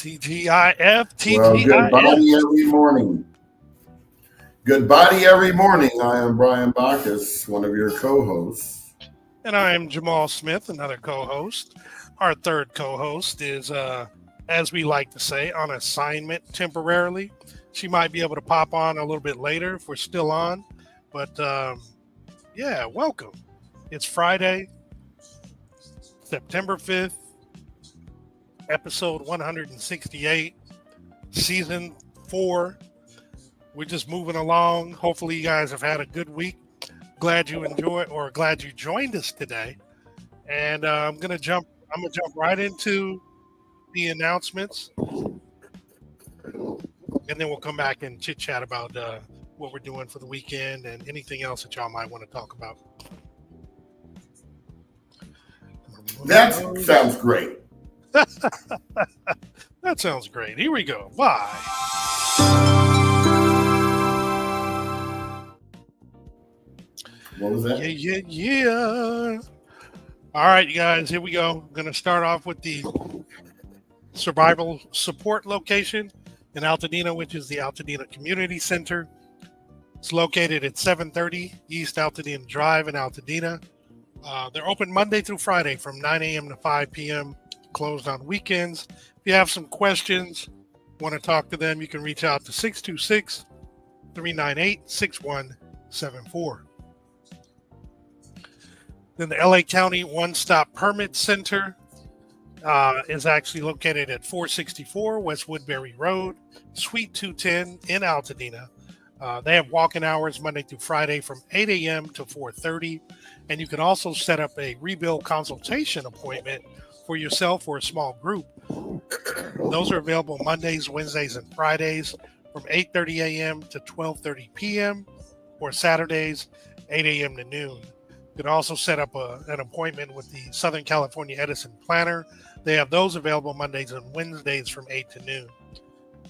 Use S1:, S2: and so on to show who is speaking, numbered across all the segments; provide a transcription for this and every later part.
S1: TGIF,
S2: Well, good
S1: TGIF.
S2: body every morning. Good body every morning. I am Brian Bacchus, one of your co-hosts.
S1: And I'm Jamal Smith, another co host. Our third co host is, as we like to say, on assignment temporarily. She might be able to pop on a little bit later if we're still on. But yeah, welcome. It's Friday, September 5th, episode 168, season 4. We're just moving along. Hopefully, you guys have had a good week. Glad you joined us today. And I'm gonna jump right into the announcements, and then we'll come back and chit chat about what we're doing for the weekend and anything else that y'all might want to talk about.
S2: That sounds great.
S1: That sounds great. Here we go. Bye.
S2: What was that?
S1: Yeah. All right, you guys, here we go. I'm going to start off with the survival support location in Altadena, which is the Altadena Community Center. It's located at 730 East Altadena Drive in Altadena. They're open Monday through Friday from 9 a.m. to 5 p.m., closed on weekends. If you have some questions, want to talk to them, you can reach out to 626-398-6174. Then the LA County One-Stop Permit Center is actually located at 464 West Woodbury Road, Suite 210 in Altadena. They have walk-in hours Monday through Friday from 8 a.m. to 4:30, and you can also set up a rebuild consultation appointment for yourself or a small group. Those are available Mondays, Wednesdays, and Fridays from 8:30 a.m. to 12:30 p.m. or Saturdays, 8 a.m. to noon. You can also set up an appointment with the Southern California Edison Planner. They have those available Mondays and Wednesdays from 8 to noon.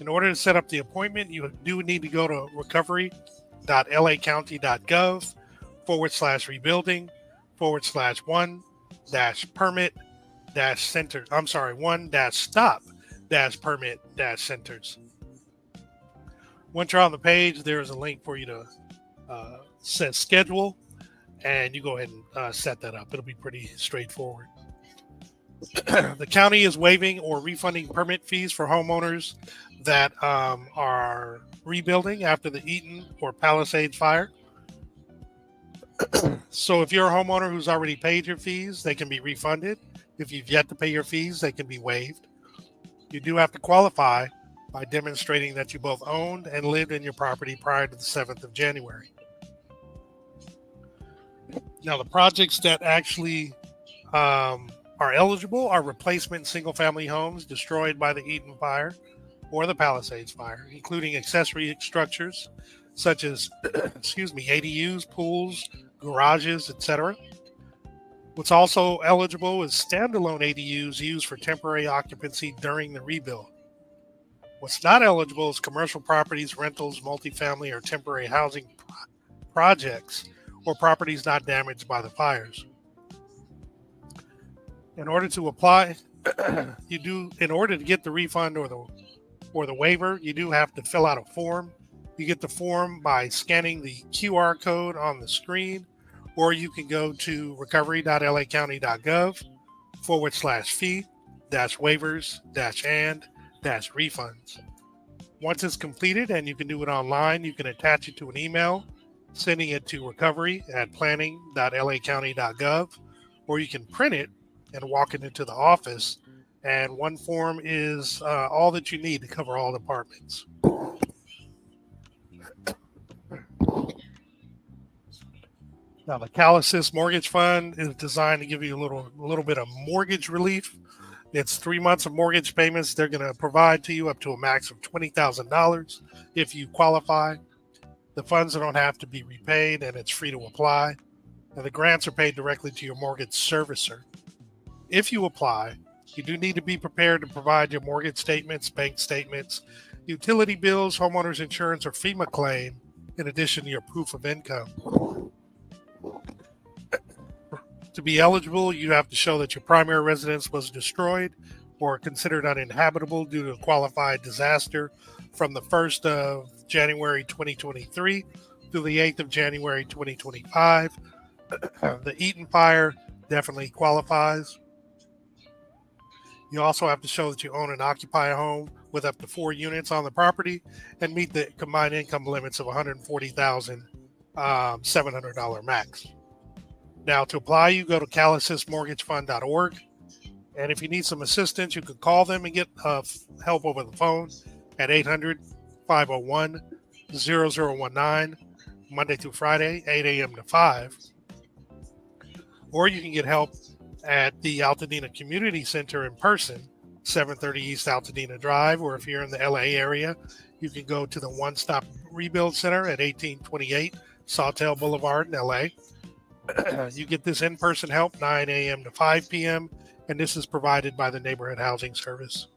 S1: In order to set up the appointment, you do need to go to recovery.lacounty.gov/rebuilding/one-stop-permit-centers. Once you're on the page, there is a link for you to set schedule, and you go ahead and set that up. It'll be pretty straightforward. The county is waiving or refunding permit fees for homeowners that are rebuilding after the Eaton or Palisades fire. So if you're a homeowner who's already paid your fees, they can be refunded. If you've yet to pay your fees, they can be waived. You do have to qualify by demonstrating that you both owned and lived in your property prior to the 7th of January. Now, the projects that actually are eligible are replacement single-family homes destroyed by the Eaton fire or the Palisades fire, including accessory structures such as, ADUs, pools, garages, etc. What's also eligible is standalone ADUs used for temporary occupancy during the rebuild. What's not eligible is commercial properties, rentals, multifamily, or temporary housing projects, or properties not damaged by the fires. In order to apply, in order to get the refund or the waiver, you do have to fill out a form. You get the form by scanning the QR code on the screen, or you can go to recovery.lacounty.gov/fee-waivers-and-refunds. Once it's completed, and you can do it online, you can attach it to an email, sending it to recovery@planning.lacounty.gov, or you can print it and walk it into the office. And one form is all that you need to cover all departments. Now, the CalAssist Mortgage Fund is designed to give you a little bit of mortgage relief. It's 3 months of mortgage payments. They're going to provide to you up to a max of $20,000 if you qualify. The funds don't have to be repaid, and it's free to apply. And the grants are paid directly to your mortgage servicer. If you apply, you do need to be prepared to provide your mortgage statements, bank statements, utility bills, homeowners insurance, or FEMA claim, in addition to your proof of income. To be eligible, you have to show that your primary residence was destroyed or considered uninhabitable due to a qualified disaster from the 1st of January 2023 through the 8th of January 2025. The Eaton fire definitely qualifies. You also have to show that you own and occupy a home with up to 4 units on the property and meet the combined income limits of $140,700 max. Now, to apply, you go to calassistmortgagefund.org. And if you need some assistance, you can call them and get help over the phone at 800-501-0019, Monday through Friday, 8 a.m. to 5. Or you can get help at the Altadena Community Center in person, 730 East Altadena Drive, or if you're in the LA area, you can go to the One Stop Rebuild Center at 1828 Sawtell Boulevard in LA. You get this in-person help 9 a.m. to 5 p.m., and this is provided by the Neighborhood Housing Service.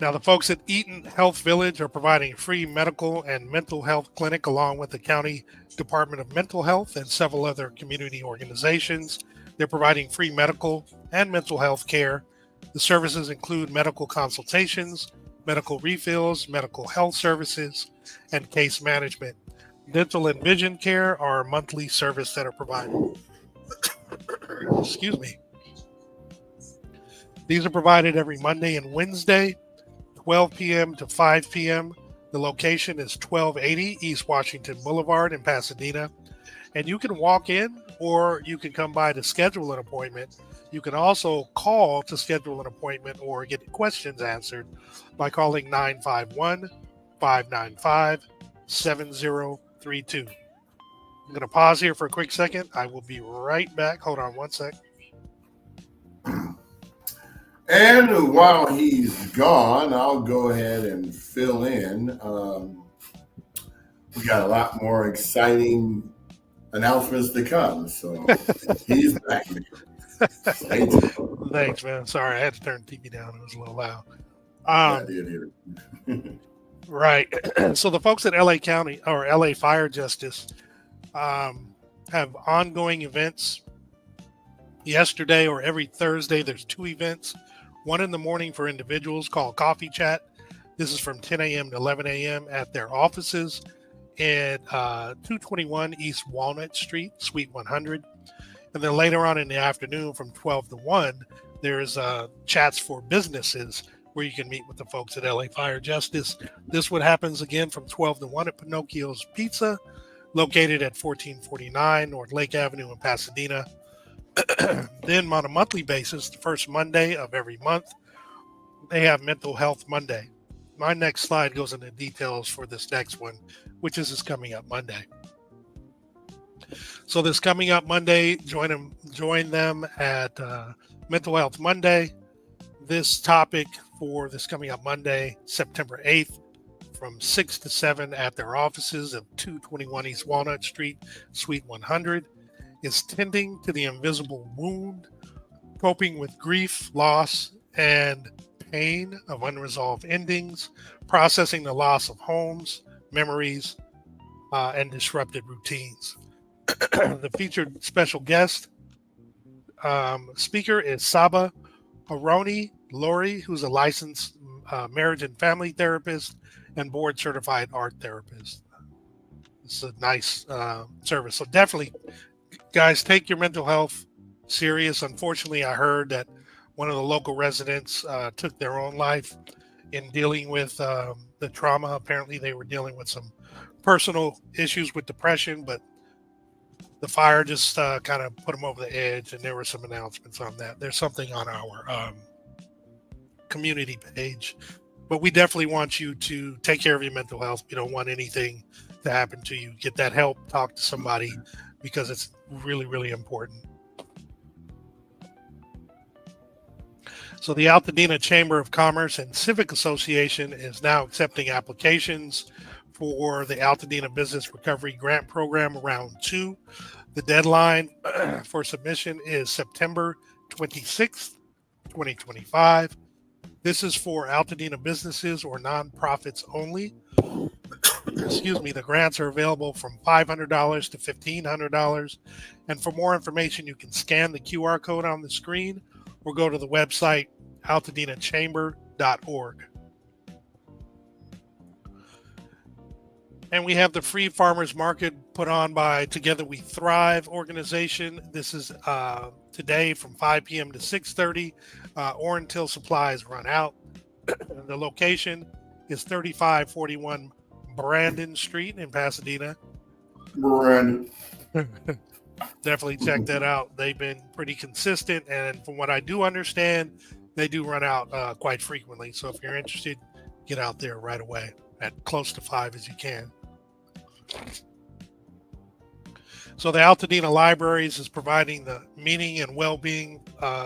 S1: Now, the folks at Eaton Health Village are providing free medical and mental health clinic along with the County Department of Mental Health and several other community organizations. They're providing free medical and mental health care. The services include medical consultations, medical refills, medical health services, and case management. Dental and vision care are a monthly service that are provided. Excuse me. These are provided every Monday and Wednesday, 12 p.m. to 5 p.m. The location is 1280 East Washington Boulevard in Pasadena. And you can walk in or you can come by to schedule an appointment. You can also call to schedule an appointment or get questions answered by calling 951-595-7032. I'm going to pause here for a quick second. I will be right back. Hold on one sec.
S2: And while he's gone, I'll go ahead and fill in. We got a lot more exciting announcements to come. So he's back.
S1: Thanks, man. Sorry, I had to turn the TV down. It was a little loud.
S2: I did hear it.
S1: Right. So the folks at LA County or LA Fire Justice have ongoing events. Yesterday or every Thursday, there's 2 events. One in the morning for individuals called Coffee Chat. This is from 10 a.m. to 11 a.m. at their offices at 221 East Walnut Street, Suite 100. And then later on in the afternoon from 12 to 1, there's chats for businesses where you can meet with the folks at LA Fire Justice. This one happens again from 12 to 1 at Pinocchio's Pizza, located at 1449 North Lake Avenue in Pasadena. Then on a monthly basis, the first Monday of every month, they have Mental Health Monday. My next slide goes into details for this next one, which is this coming up Monday. So this coming up Monday, join them at Mental Health Monday. This topic for this coming up Monday, September 8th, from 6 to 7 at their offices of 221 East Walnut Street, Suite 100. Is tending to the invisible wound, coping with grief, loss, and pain of unresolved endings, processing the loss of homes, memories, and disrupted routines. The featured special guest speaker is Saba Aroni Lori, who's a licensed marriage and family therapist and board certified art therapist. It's a nice service. So definitely, guys, take your mental health serious. Unfortunately, I heard that one of the local residents took their own life in dealing with the trauma. Apparently, they were dealing with some personal issues with depression, but the fire just kind of put them over the edge, and there were some announcements on that. There's something on our community page, but we definitely want you to take care of your mental health. We don't want anything to happen to you. Get that help, talk to somebody, because it's really, really important. So the Altadena Chamber of Commerce and Civic Association is now accepting applications for the Altadena Business Recovery Grant Program Round 2. The deadline for submission is September 26th, 2025. This is for Altadena businesses or nonprofits only. excuse me, the grants are available from $500 to $1,500. And for more information, you can scan the QR code on the screen or go to the website altadinachamber.org. And we have the free farmers market put on by Together We Thrive organization. This is today from 5 p.m. to 6:30 or until supplies run out. The location is 3541 Brandon Street in Pasadena.
S2: Brandon.
S1: Definitely check that out. They've been pretty consistent, and from what I do understand, they do run out quite frequently. So if you're interested, get out there right away at close to 5 as you can. So the Altadena Libraries is providing the meaning and well-being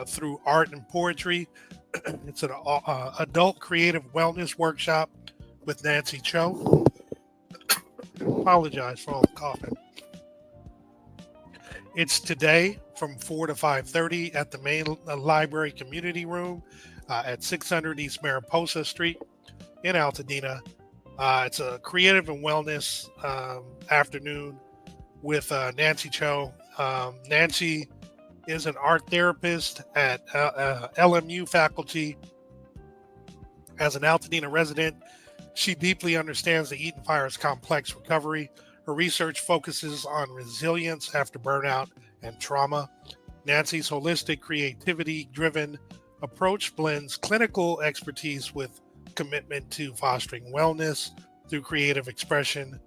S1: through art and poetry. It's an adult creative wellness workshop with Nancy Cho. Apologize for all the coughing. It's today from 4 to 5:30 at the main library community room at 600 East Mariposa Street in Altadena. It's a creative and wellness afternoon with Nancy Cho. Nancy is an art therapist at LMU faculty. As an Altadena resident, she deeply understands the Eaton Fire's complex recovery. Her research focuses on resilience after burnout and trauma. Nancy's holistic, creativity-driven approach blends clinical expertise with commitment to fostering wellness through creative expression.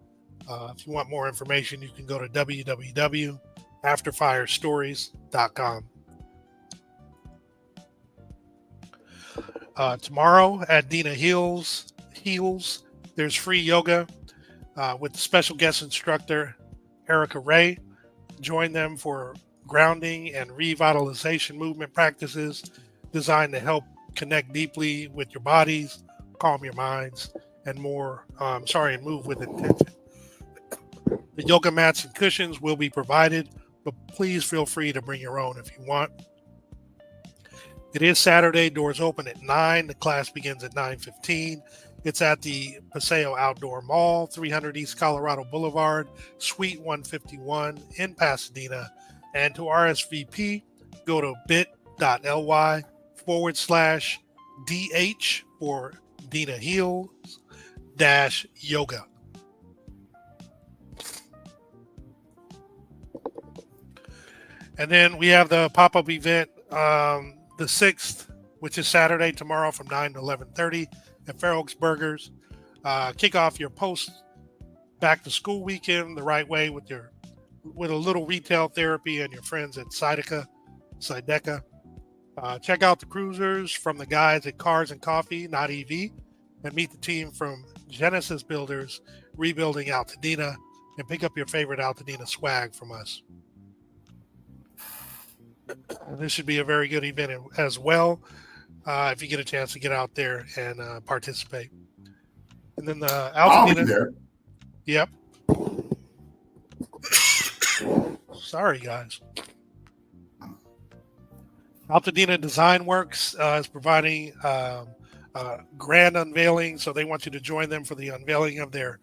S1: If you want more information, you can go to www.afterfirestories.com. Tomorrow at Dina Heels, there's free yoga with special guest instructor Erica Ray. Join them for grounding and revitalization movement practices designed to help connect deeply with your bodies, calm your minds, and move with intention. The yoga mats and cushions will be provided, but please feel free to bring your own if you want. It is Saturday, doors open at 9. The class begins at 9:15. It's at the Paseo Outdoor Mall, 300 East Colorado Boulevard, Suite 151 in Pasadena. And to RSVP, go to bit.ly/DH for Dina Heels -yoga. And then we have the pop-up event the 6th, which is Saturday, tomorrow from 9 to 11:30 at Fair Oaks Burgers. Kick off your post back to school weekend the right way with a little retail therapy and your friends at Zydeca. Check out the cruisers from the guys at Cars and Coffee, Not EV, and meet the team from Genesis Builders, Rebuilding Altadena, and pick up your favorite Altadena swag from us. This should be a very good event as well if you get a chance to get out there and participate. And then the Altadena.
S2: I'll be there.
S1: Yep. Sorry, guys. Altadena Design Works is providing grand unveiling, so they want you to join them for the unveiling of their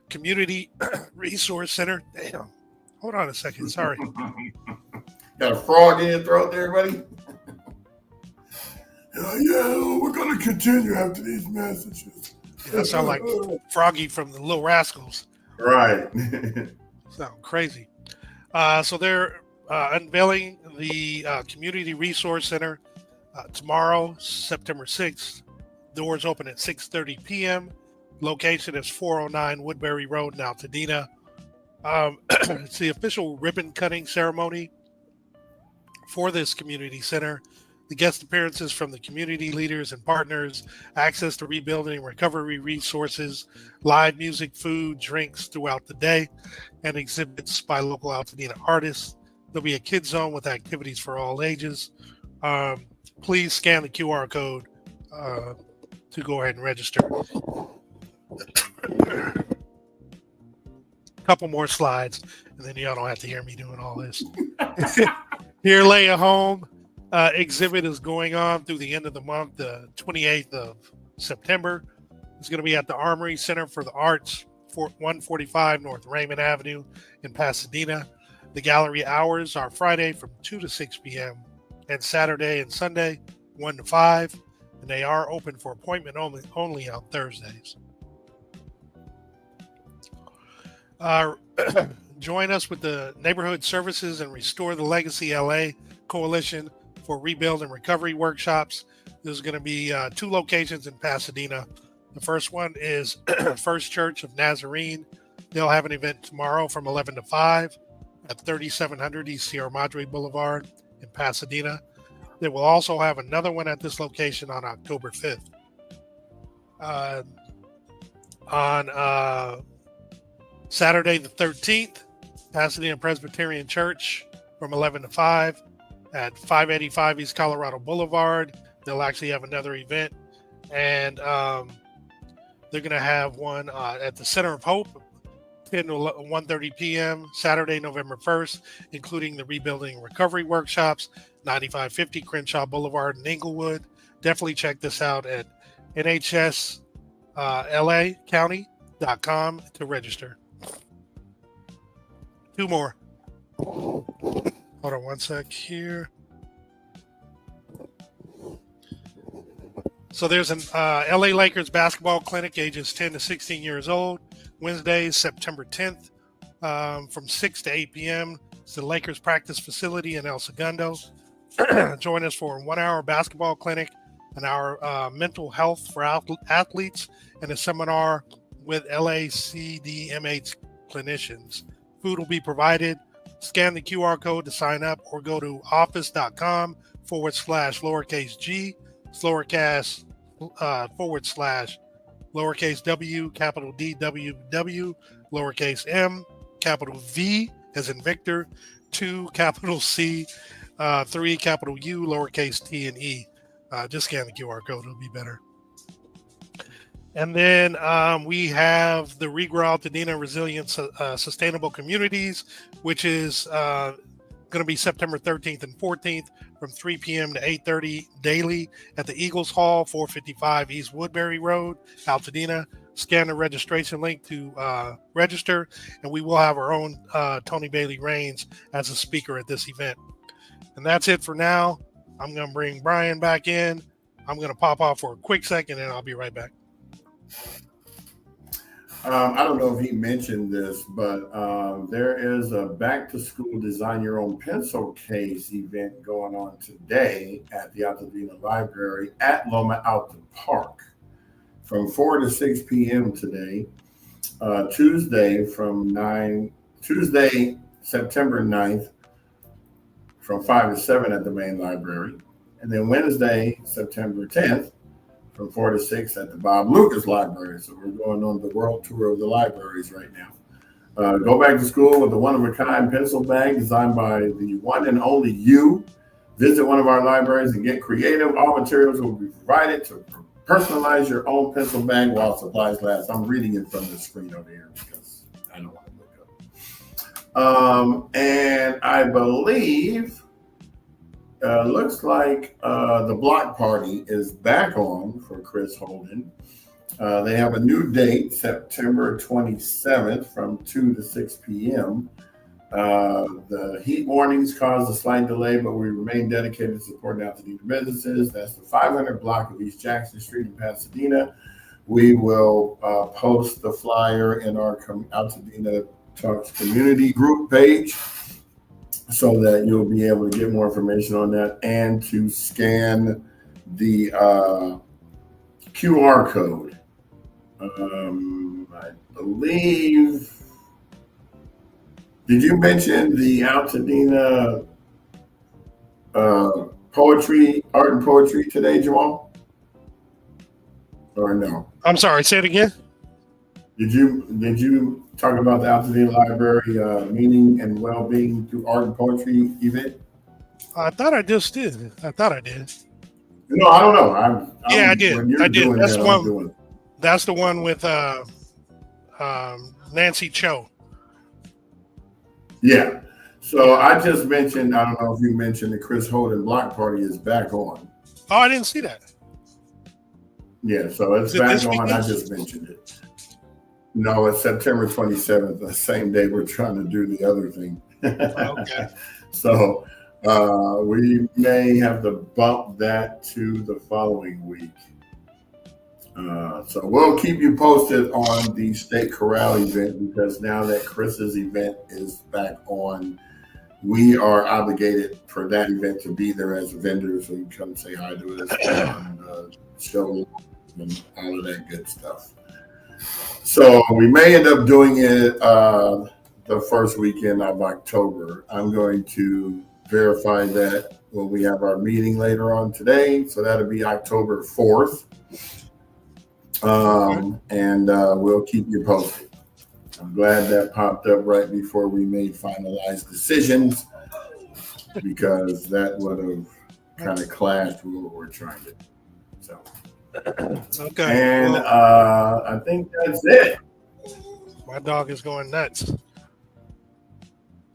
S1: community resource center. Damn. Hold on a second. Sorry.
S2: Got a frog in your throat there, buddy? Yeah, we're going to continue after these messages.
S1: Yeah, that sounds like Froggy from the Little Rascals.
S2: Right.
S1: Sound crazy. So they're unveiling the Community Resource Center tomorrow, September 6th. Doors open at 6:30 p.m. Location is 409 Woodbury Road in Altadena. It's the official ribbon cutting ceremony for this community center. The guest appearances from the community leaders and partners, access to rebuilding and recovery resources, live music, food, drinks throughout the day, and exhibits by local Altadena artists. There'll be a kids zone with activities for all ages. Please scan the QR code to go ahead and register. A couple more slides, and then y'all don't have to hear me doing all this. Here, Lay a Home exhibit is going on through the end of the month, the 28th of September. It's going to be at the Armory Center for the Arts, 145 North Raymond Avenue in Pasadena. The gallery hours are Friday from 2 to 6 p.m. and Saturday and Sunday 1 to 5. And they are open for appointment only on Thursdays. Join us with the Neighborhood Services and Restore the Legacy LA Coalition for Rebuild and Recovery Workshops. There's going to be 2 locations in Pasadena. The first one is First Church of Nazarene. They'll have an event tomorrow from 11 to 5 at 3700 East Sierra Madre Boulevard in Pasadena. They will also have another one at this location on October 5th. On Saturday the 13th, Pasadena Presbyterian Church from 11 to 5 at 585 East Colorado Boulevard. They'll actually have another event, and they're going to have one at the Center of Hope, 10 to 1:30 p.m. Saturday, November 1st, including the Rebuilding and Recovery Workshops, 9550 Crenshaw Boulevard in Inglewood. Definitely check this out at nhslacounty.com to register. 2 more. Hold on one sec here. So there's an LA Lakers basketball clinic ages 10 to 16 years old, Wednesday, September 10th, from 6 to 8 p.m. It's the Lakers practice facility in El Segundo. Join us for a 1-hour basketball clinic, an hour mental health for athletes, and a seminar with LACDMH clinicians. Food will be provided. Scan the QR code to sign up or go to office.com/lowercase g // w, capital D, W, W, lowercase m, capital V as in Victor, 2, capital C, 3, capital U, lowercase t and e. Just scan the QR code, it'll be better. And then we have the Regrow Altadena Resilient Sustainable Communities, which is going to be September 13th and 14th from 3 p.m. to 8:30 daily at the Eagles Hall, 455 East Woodbury Road, Altadena. Scan the registration link to register, and we will have our own Tony Bailey Rains as a speaker at this event. And that's it for now. I'm going to bring Brian back in. I'm going to pop off for a quick second, and I'll be right back.
S2: I don't know if he mentioned this, but there is a back to school design your own pencil case event going on today at the Altadena Library at Loma Alta Park from 4 to 6 p.m. today. Tuesday, September 9th from 5 to 7 at the main library. And then Wednesday, September 10th, from 4 to 6 at the Bob Lucas Library. So we're going on the world tour of the libraries right now. Go back to school with a one-of-a-kind pencil bag designed by the one and only you. Visit one of our libraries and get creative. All materials will be provided to personalize your own pencil bag while supplies last. I'm reading it from the screen over here because I don't want to look up. And I believe looks like the block party is back on for Chris Holden. They have a new date, September 27th from 2 to 6 p.m. The heat warnings caused a slight delay, but we remain dedicated to supporting Altadena businesses. That's the 500 block of East Jackson Street in Pasadena. We will post the flyer in our Altadena Talks community group page, so that you'll be able to get more information on that and to scan the QR code. I believe, did you mention the Altadena poetry, art and poetry today, Jamal? Or no?
S1: I'm sorry, say it again.
S2: Did you talk about the Altadena Library meaning and well-being through art and poetry event?
S1: I thought I just did.
S2: No, I don't know.
S1: I did. That's the one. That's the one with Nancy Cho.
S2: Yeah. So I just mentioned, I don't know if you mentioned the Chris Holden block party is back on.
S1: Oh, I didn't see that.
S2: Yeah, so it's back on. I just mentioned it. No, it's September 27th, the same day we're trying to do the other thing.
S1: Okay.
S2: So we may have to bump that to the following week. So we'll keep you posted on the State Corral event, because now that Chris's event is back on, we are obligated for that event to be there as a vendor, so you come say hi to us and show and all of that good stuff. So we may end up doing it the first weekend of October. I'm going to verify that when we have our meeting later on today. So that'll be October 4th. And we'll keep you posted. I'm glad that popped up right before we made finalized decisions, because that would have kind of clashed with what we're trying to do. So,
S1: Okay.
S2: And I think that's it.
S1: My dog is going nuts.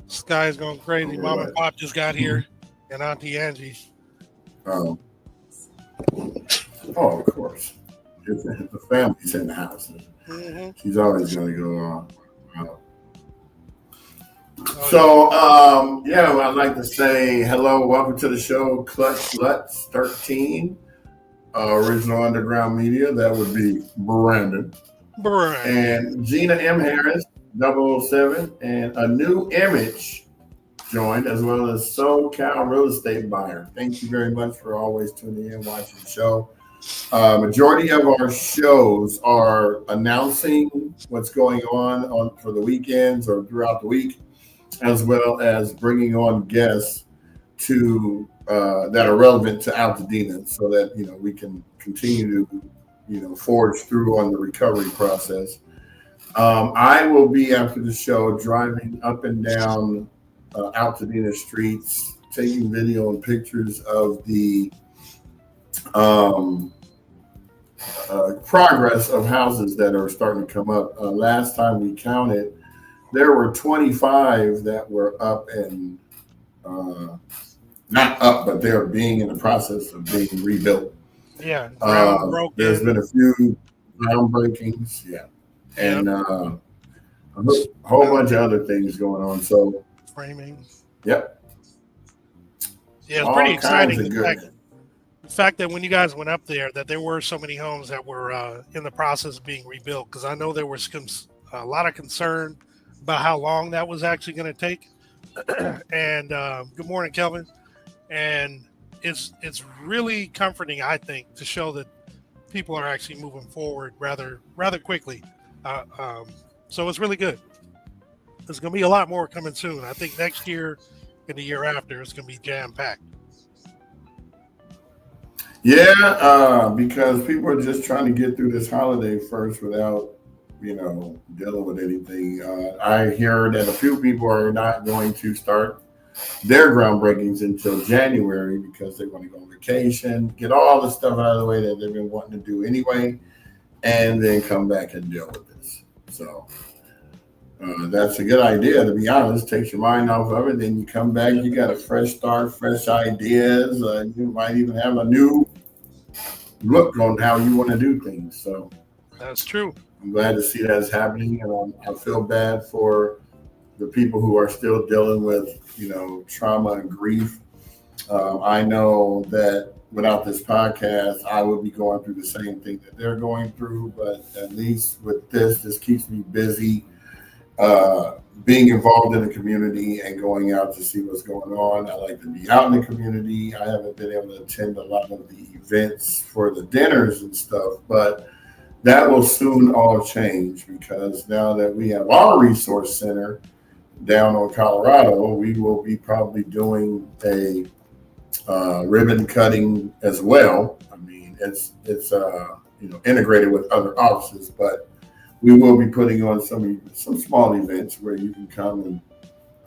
S1: Sky is going crazy.
S2: Oh,
S1: Mom
S2: right.
S1: and Pop just got here, and Auntie Angie.
S2: Oh, of course. If the family's in the house, she's always going to go on. So, I'd like to say hello, welcome to the show, Clutch Lutz 13, original underground media. That would be Brandon. And Gina M. Harris, 007, and a new image joined, as well as SoCal Real Estate Buyer. Thank you very much for always tuning in, watching the show. Majority of our shows are announcing what's going on for the weekends or throughout the week, as well as bringing on guests to that are relevant to Altadena, so that we can continue to forge through on the recovery process. I will be, after the show, driving up and down Altadena streets, taking video and pictures of the progress of houses that are starting to come up. Last time we counted, there were 25 that were up and not up, but they're being in the process of being rebuilt.
S1: Yeah.
S2: There's been a few groundbreakings, and a whole bunch of other things going on. So
S1: framing.
S2: Yep.
S1: Yeah, it's pretty exciting. The fact that when you guys went up there, that there were so many homes that were in the process of being rebuilt, because I know there was a lot of concern about how long that was actually going to take. And good morning, Kelvin. And it's really comforting, I think, to show that people are actually moving forward rather quickly. So it's really good. There's going to be a lot more coming soon. I think next year and the year after, it's going to be jam-packed.
S2: Yeah, because people are just trying to get through this holiday first without, dealing with anything. I hear that a few people are not going to start their groundbreakings until January, because they want to go on vacation, get all the stuff out of the way that they've been wanting to do anyway, and then come back and deal with this. So that's a good idea, to be honest. Takes your mind off of it. Then you come back, you got a fresh start, fresh ideas. You might even have a new look on how you want to do things. So
S1: that's true.
S2: I'm glad to see that's happening, and I feel bad for the people who are still dealing with, trauma and grief. I know that without this podcast, I would be going through the same thing that they're going through, but at least with this keeps me busy, being involved in the community and going out to see what's going on. I like to be out in the community. I haven't been able to attend a lot of the events for the dinners and stuff, but that will soon all change, because now that we have our resource center down on Colorado, we will be probably doing a ribbon cutting as well. I mean, it's integrated with other offices, but we will be putting on some small events where you can come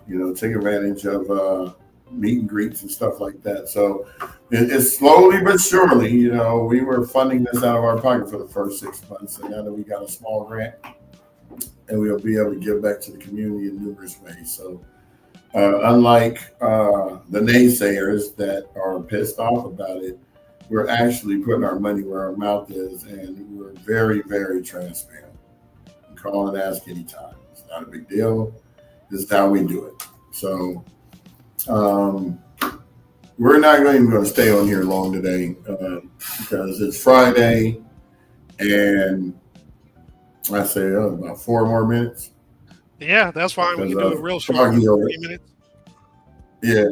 S2: and take advantage of meet and greets and stuff like that. So it's slowly but surely. We were funding this out of our pocket for the first 6 months, and now that we got a small grant, and we'll be able to give back to the community in numerous ways. So unlike the naysayers that are pissed off about it, we're actually putting our money where our mouth is, and we're very, very transparent. call and ask anytime. It's not a big deal. This is how we do it. So we're not even going to stay on here long today because it's Friday, and I say about 4 more minutes.
S1: Yeah, that's fine. We can do it real short. 3 minutes.
S2: Yeah.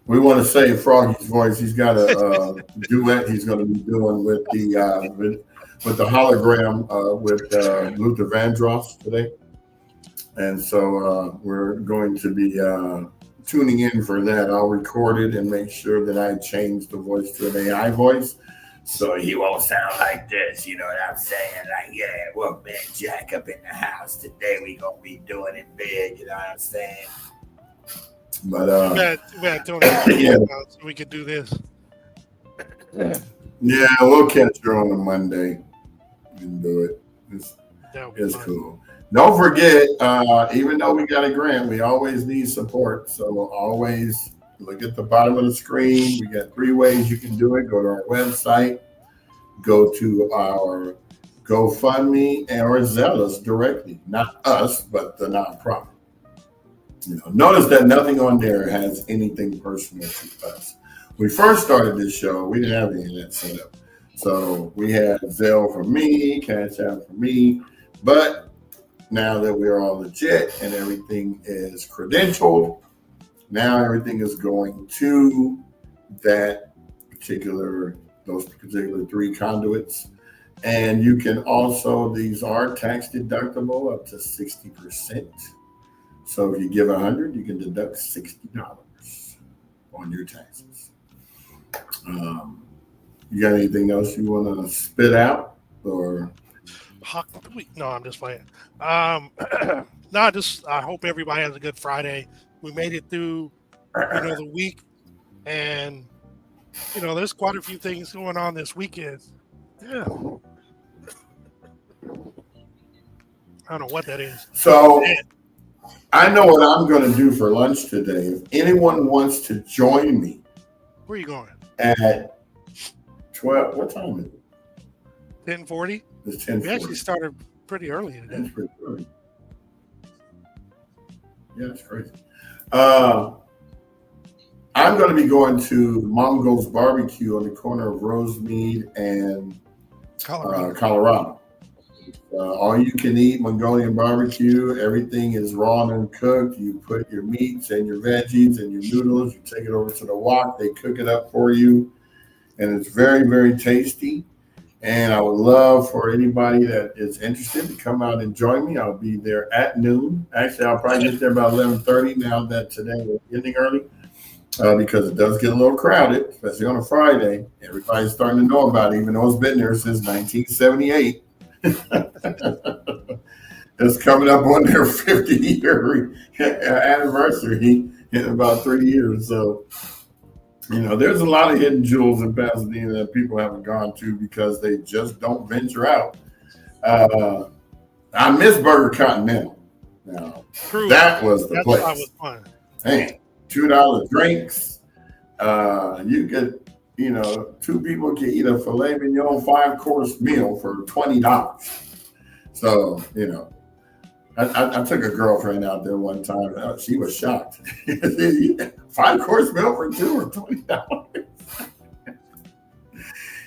S2: We want to save Froggy's voice. He's got a duet he's going to be doing with the hologram with Luther Vandross today. And so we're going to be tuning in for that. I'll record it and make sure that I change the voice to an AI voice, so he won't sound like this. You know what I'm saying? Like, yeah, well, man, Jack up in the house today. We gonna be doing it big. You know what I'm saying? But
S1: we had Tony yeah. So we could do this.
S2: Yeah, we'll catch her on a Monday and do it. It's cool. Don't forget, even though we got a grant, we always need support. So always look at the bottom of the screen. We got 3 ways you can do it. Go to our website, go to our GoFundMe, or Zelle directly. Not us, but the nonprofit. You know, notice that nothing on there has anything personal to us. We first started this show, we didn't have any of that set up. So we had Zelle for me, Cash App for me, but now that we're all legit and everything is credentialed, now everything is going to those particular 3 conduits. And you can also, these are tax deductible up to 60%. So if you give 100, you can deduct $60 on your taxes. You got anything else you want to spit out, or?
S1: No, I'm just playing. I hope everybody has a good Friday. We made it through, the week, and there's quite a few things going on this weekend. Yeah, I don't know what that is.
S2: So I know what I'm going to do for lunch today. If anyone wants to join me,
S1: where are you going?
S2: At 12. What time is it?
S1: 10:40.
S2: It's 10:40.
S1: We actually started pretty early today.
S2: That's pretty early. Yeah, it's crazy. I'm going to be going to Mongo's Barbecue on the corner of Rosemead and Colorado. All you can eat Mongolian barbecue. Everything is raw and cooked. You put your meats and your veggies and your noodles. You take it over to the wok. They cook it up for you, and it's very, very tasty. And I would love for anybody that is interested to come out and join me. I'll be there at noon. Actually, I'll probably get there about 11:30 now that today we're ending early because it does get a little crowded, especially on a Friday. Everybody's starting to know about it, even though it's been there since 1978. It's coming up on their 50-year anniversary in about 3 years. So, there's a lot of hidden jewels in Pasadena that people haven't gone to because they just don't venture out. I miss Burger Continental. Now, that was the place. That was fun. Man, $2 drinks. You could, 2 people can eat a filet mignon 5-course meal for $20. So, I took a girlfriend out there one time. She was shocked. 5-course meal for $2 or $20.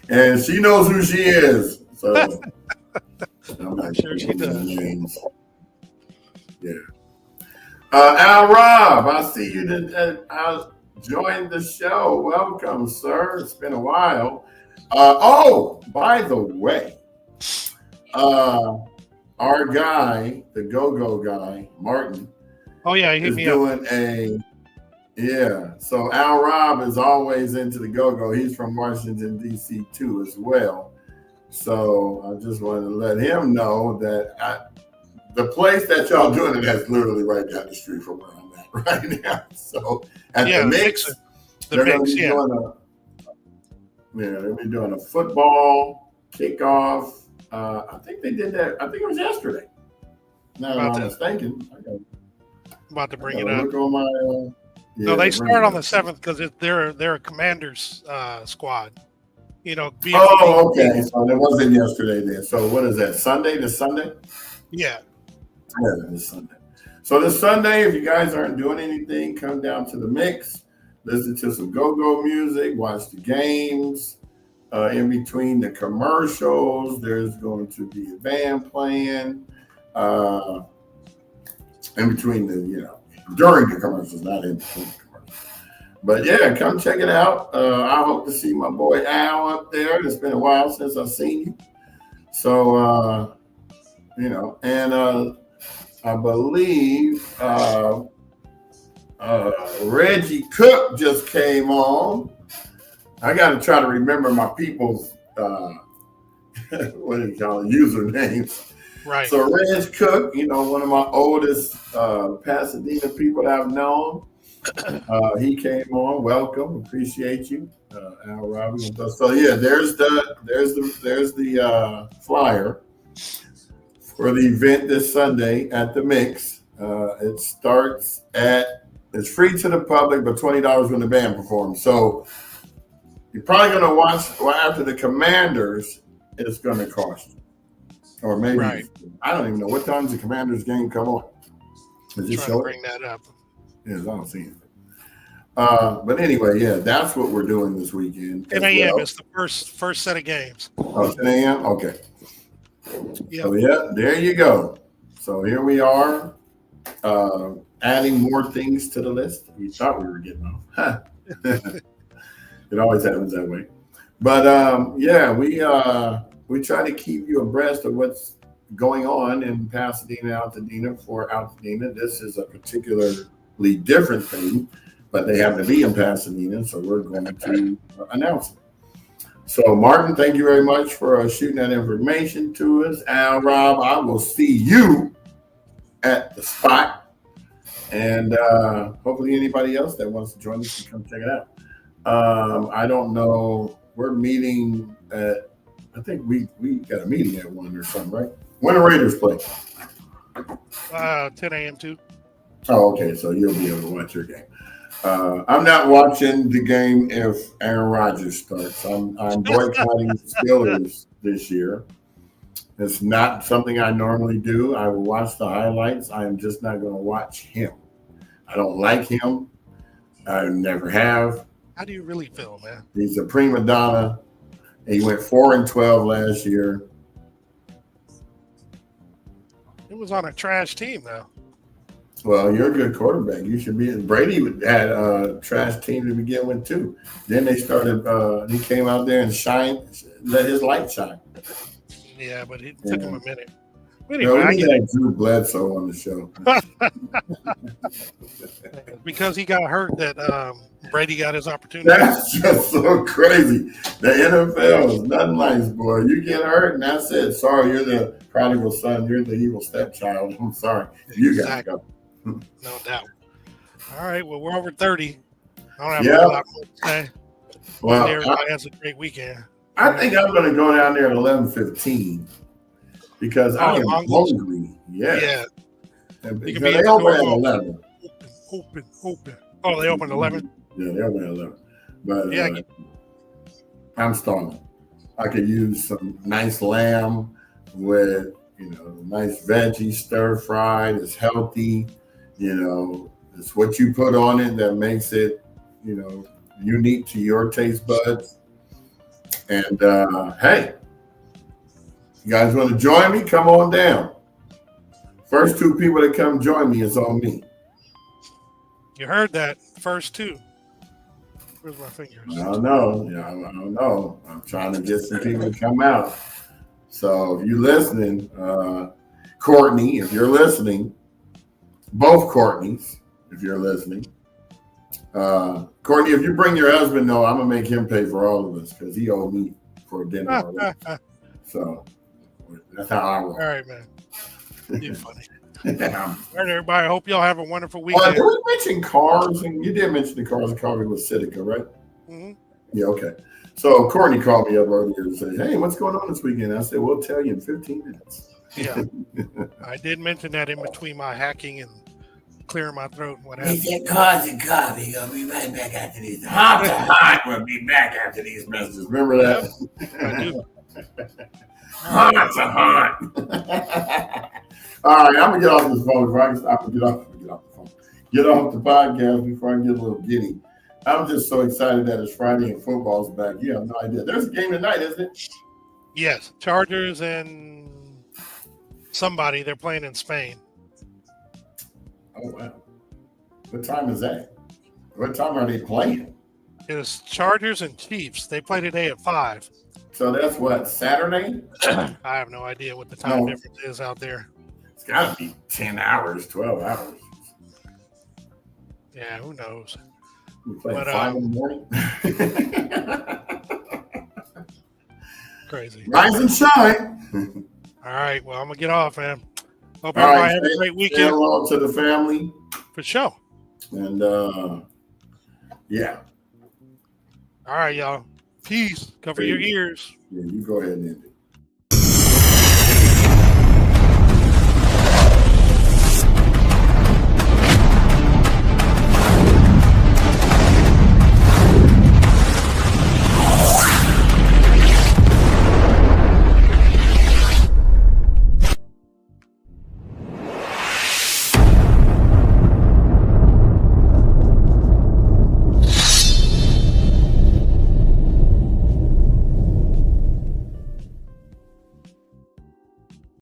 S2: And she knows who she is. So I'm sure she does. Yeah. Al Rob, I see you joined the show. Welcome, sir. It's been a while. By the way, our guy, the go-go guy, Martin.
S1: Oh yeah, he hit me up.
S2: So Al Rob is always into the go-go. He's from Washington, D.C. too as well. So I just wanted to let him know that the place that y'all doing it is literally right down the street from where I'm at right now. So at the Mix, they're going to be doing a football kickoff. I think they did that. I think it was yesterday. Now I'm mistaken.
S1: About to bring it up.
S2: Look on my,
S1: no, they start on the 7th because they're a commander's squad.
S2: Okay. So it wasn't yesterday then. So what is that? Sunday to Sunday?
S1: Yeah.
S2: Yeah, this Sunday. So this Sunday, if you guys aren't doing anything, come down to the mix, listen to some go-go music, watch the games. In between the commercials, there's going to be a band playing. In between during the commercials, not in between the commercials. But yeah, come check it out. I hope to see my boy Al up there. It's been a while since I've seen you. So, and I believe Reggie Cook just came on. I got to try to remember my people's, what do you call it, usernames.
S1: Right.
S2: So Reg Cook, one of my oldest Pasadena people that I've known, he came on. Welcome, appreciate you, Al Robbie. So yeah, there's the flyer for the event this Sunday at the Mix. It starts it's free to the public, but $20 when the band performs. So you're probably going to watch after the Commanders. It's going to cost you. Or maybe, I don't even know. What time's the Commanders game come on?
S1: Is it showing? Bring that up.
S2: Yes, I don't see it. But anyway, yeah, that's what we're doing this weekend.
S1: 10 a.m. is the first set of games.
S2: Oh, 10 a.m.? Okay.
S1: Yep.
S2: So, yeah, there you go. So here we are, adding more things to the list. We thought we were getting off. It always happens that way. But, yeah, we try to keep you abreast of what's going on in Pasadena, Altadena for Altadena. This is a particularly different thing, but they have to be in Pasadena, so we're going to announce it. So, Martin, thank you very much for shooting that information to us. Al, Rob, I will see you at the spot. And hopefully anybody else that wants to join us can come check it out. I don't know. We're meeting at, I think we got a meeting at 1 or something, right? When the Raiders play?
S1: 10 a.m. too.
S2: Oh, okay. So you'll be able to watch your game. I'm not watching the game if Aaron Rodgers starts. I'm boycotting the Steelers this year. It's not something I normally do. I will watch the highlights. I am just not going to watch him. I don't like him. I never have.
S1: How do you really feel, man?
S2: He's a prima donna. He went 4-12 last year.
S1: It was on a trash team, though.
S2: Well, you're a good quarterback. You should be. Brady had a trash team to begin with, too. Then they started, he came out there and let his light shine.
S1: Yeah, but it took him a minute. Anyway,
S2: we had Drew Bledsoe on the show.
S1: Because he got hurt that Brady got his opportunity.
S2: That's just so crazy. The NFL is nothing nice, boy. You get hurt and that's it. Sorry, you're the prodigal son. You're the evil stepchild. I'm sorry. You got to go.
S1: No doubt. All right. Well, we're over 30. I don't have a lot more to say. Well, everybody has a great weekend.
S2: I think I'm going to go down there at 11:15 because I am hungry. Yeah. Because they open at 11.
S1: Open. Oh, they open at 11?
S2: Yeah, they open at 11. But I'm starving. I could use some nice lamb with, nice veggies, stir fried. It's healthy. It's what you put on it that makes it, unique to your taste buds. And hey, you guys want to join me? Come on down. First 2 people that come join me is on me.
S1: You heard that. First 2. Where's my fingers?
S2: I don't know. I'm trying to get some people to come out. So if you're listening, Courtney, if you're listening, both Courtneys, if you're listening. Courtney, if you bring your husband, no, I'm going to make him pay for all of us because he owed me for dinner already. So that's how I roll.
S1: All right, man. You're funny. All right, everybody. I hope y'all have a wonderful weekend.
S2: Did we mention cars? And you did mention the cars. The car was Citica, right?
S1: Mm-hmm.
S2: Yeah, okay. So Courtney called me up earlier and said, hey, what's going on this weekend? I said, we'll tell you in 15 minutes.
S1: Yeah. I did mention that in between my hacking and clearing my throat. What happened?
S2: He said, cars and coffee. Gonna be right back after these. Hot. We'll be back after these messages. Remember that?
S1: I do.
S2: Hot. All right, I'm gonna get off this phone before I can stop and get off the phone. Get off the podcast before I get a little giddy. I'm just so excited that it's Friday and football's back. You have no idea. There's a game tonight, isn't it?
S1: Yes, Chargers and somebody. They're playing in Spain.
S2: Oh wow. What time is that? What time are they playing?
S1: It's Chargers and Chiefs. They play today at 5.
S2: So that's what, Saturday?
S1: I have no idea what the time
S2: No.
S1: difference is out there.
S2: It's gotta be 10 hours, 12 hours.
S1: Yeah, who knows?
S2: We play
S1: But,
S2: 5 in the morning.
S1: Crazy.
S2: Rise and shine.
S1: All right, well, I'm gonna get off, man. Hope
S2: All
S1: everybody
S2: right,
S1: have a great
S2: say
S1: weekend.
S2: hello to the family.
S1: For sure.
S2: And yeah.
S1: All right, y'all. Peace. Cover your ears.
S2: Yeah, you go ahead and end it.